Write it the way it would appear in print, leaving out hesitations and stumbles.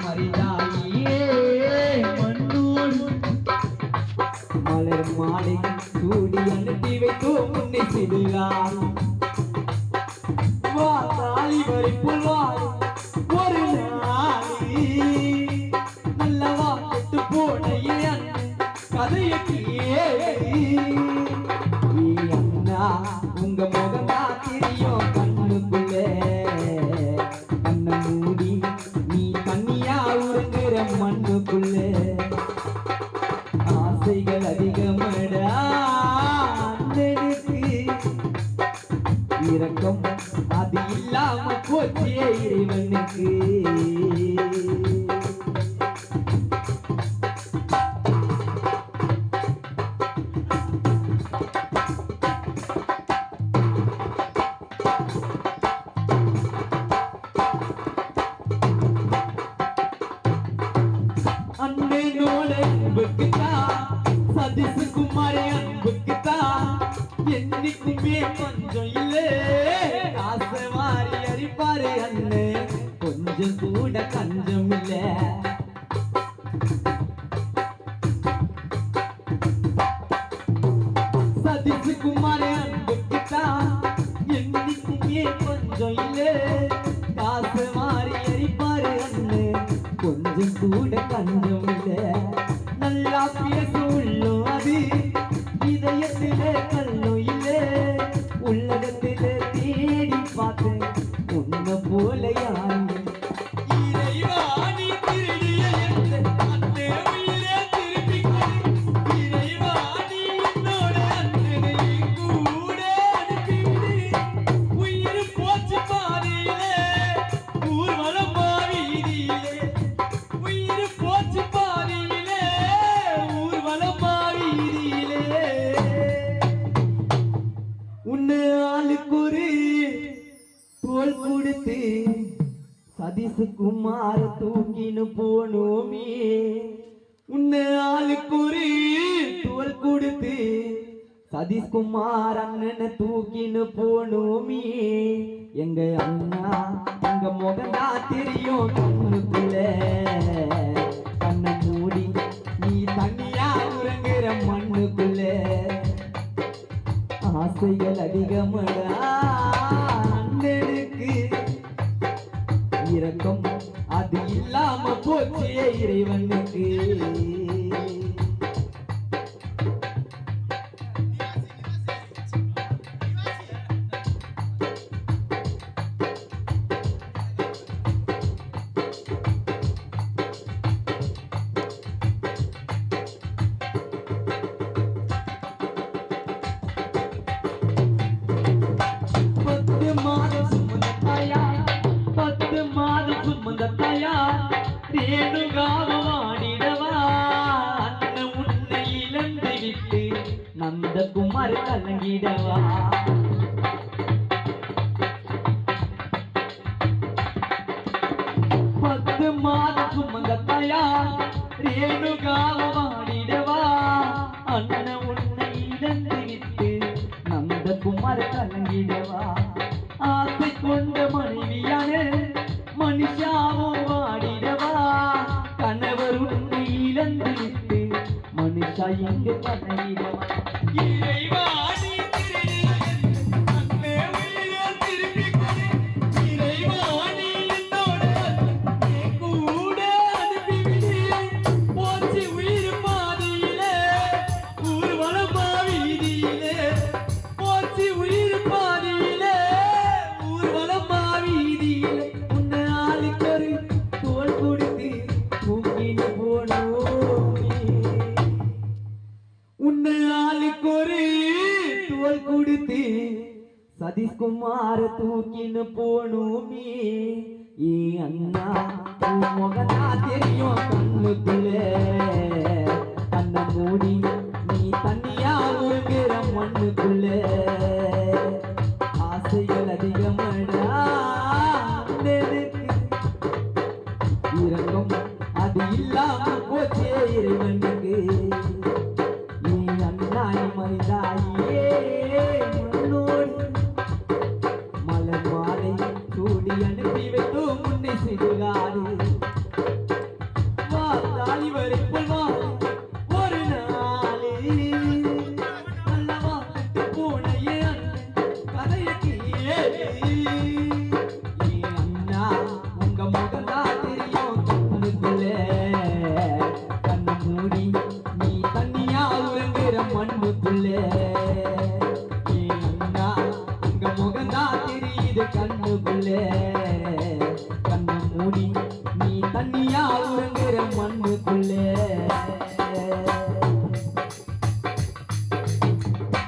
மறிந்தாயே மண்ணோடு மலர் மாலை சூடி அனுப்பி வைத்தோ முன்னே சிறுகார் வாத்தாளி வரைப்புள் வாழும் ஒரு நாளி நல்லவா கெட்டு போனையே கதையை அண்ணா உங்க முகமா தெரியும் கண்ணுக்குள்ளே கண்ணை மூடி நீ தண்ணியா உருங்குற மண்ணுக்குள்ளே ஆசைகள் அதிகமடா அண்ணனுக்கு இரக்கம் அது இல்லாம போச்சே இறைவனுக்கு அண்ணனோட அன்புக்குத்தான் சதீஷ்குமார் அன்புக்குத்தான் என்னைக்குமே பஞ்சம் இல்லை ஆசை மாறி அரிப்பாரு அண்ணன் கொஞ்சம் கூட கஞ்சம் இல்லை சதீஷ்குமார் அன்புக்குத்தான் என்னைக்குமே பஞ்சம் இல்லை ஆசை மாறி அரிப்பாரு அண்ணன் கொஞ்சம் கூட கஞ்சம் இல்லை நல்லா பேசுள்ளோ அது இதயத்திலே கல்லோ இல்லை உள்ளகத்திலே தேடி பார்த்தேன் உன்னை போல யாரு தோல் கொடுத்து சதீஷ்குமார் தூக்கின்னு போனோமே உன்னை ஆளுக்கு ஒரு தோல் கொடுத்து சதீஷ்குமார் அண்ணனை தூக்கின்னு போனோமே எங்க அண்ணா எங்க முகந்தா தெரியும் கண்ணுக்குள்ள கண்ணை மூடி நீ தண்ணியா உறங்குற மண்ணுக்குள்ள ஆசைகள் அதிகமடா இரக்கம் அது இல்லாம போச்சே இறைவனுக்கு உன்னை இழந்து விட்டு நந்தகுமார் கலங்கிடவா பத்து மாதம் சுமந்த தாயா ரேணுகாவாடிடவா அண்ணன் உன்னை இழந்து விட்டு நந்தகுமார் கலங்கிடவா ஆசை கொண்ட மனைவியான மனுஷாவும் வாடிடவா கணவர் உன்னை இழந்து விட்டு மனுஷா எங்கு கதையிடவா இறைவா சதீஷ்குமார் தூக்கின்னு போனோமே அண்ணா முகதா தெரியும் கண்ணுக்குள்ளே கண்ணை மூடி நீ தண்ணியா உருகிற மண்ணுக்குள்ளே ஆசைகள் அதிகமடா இரக்கம் அது இல்லாம போச்சே இறைவனுக்கு நீ அண்ணா மனிதாயே மலர் மாலை சூடி அனுப்பி வைத்தோ முன்னே சிறுகாடு வா தாலி வரைக்குள் வா